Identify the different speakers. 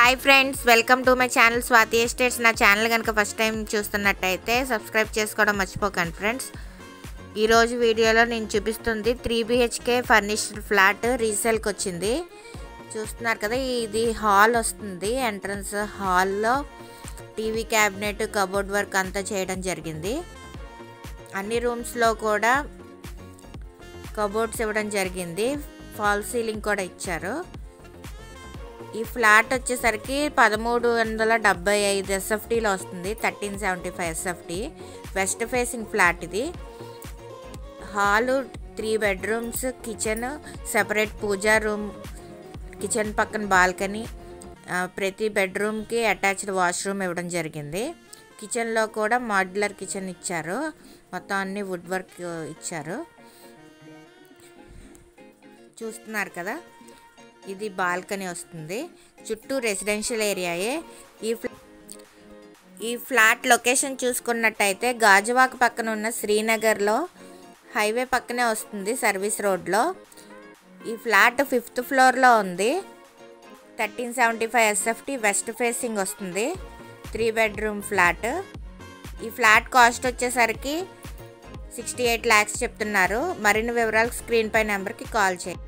Speaker 1: Hi friends, welcome to my channel Swathi estates. నా channel కనుక first time చూస్తున్నట్టయితే subscribe చేసుకోవడం మర్చిపోకండి ఫ్రెండ్స్. ఈరోజు వీడియోలో నేను చూపిస్తుంది 3 BHK ఫర్నిష్డ్ ఫ్లాట్ రీసేల్కి వచ్చింది. చూస్తున్నారు కదా, ఇది హాల్ వస్తుంది. ఎంట్రన్స్ హాల్లో టీవీ క్యాబినెట్, కబోర్డ్ వర్క్ అంతా చేయడం జరిగింది. అన్ని రూమ్స్లో కూడా కబోర్డ్స్ ఇవ్వడం జరిగింది. ఫాల్ సీలింగ్ కూడా ఇచ్చారు. ఈ ఫ్లాట్ వచ్చేసరికి 1375 SFTలో వస్తుంది. 1375 SFT వెస్ట్ ఫేసింగ్ ఫ్లాట్. ఇది హాలు, 3 బెడ్రూమ్స్, కిచెన్, సెపరేట్ పూజా రూమ్, కిచెన్ పక్కన బాల్కనీ, ప్రతి బెడ్రూమ్కి అటాచ్డ్ వాష్రూమ్ ఇవ్వడం జరిగింది. కిచెన్లో కూడా మాడ్యులర్ కిచెన్ ఇచ్చారు. మొత్తం అన్ని వుడ్ వర్క్ ఇచ్చారు. చూస్తున్నారు కదా, ఇది బాల్కనీ వస్తుంది. చుట్టూ రెసిడెన్షియల్ ఏరియాయే. ఈ ఫ్లాట్ లొకేషన్ చూసుకున్నట్టయితే గాజువాక పక్కన ఉన్న శ్రీనగర్లో హైవే పక్కనే వస్తుంది, సర్వీస్ రోడ్లో. ఈ ఫ్లాట్ 5th ఫ్లోర్లో ఉంది. 1375 SFT వెస్ట్ ఫేసింగ్ వస్తుంది. 3 బెడ్రూమ్ ఫ్లాట్. ఈ ఫ్లాట్ కాస్ట్ వచ్చేసరికి 68 lakhs చెప్తున్నారు. మరిన్ని వివరాలకు స్క్రీన్ పై నెంబర్కి కాల్ చేయండి.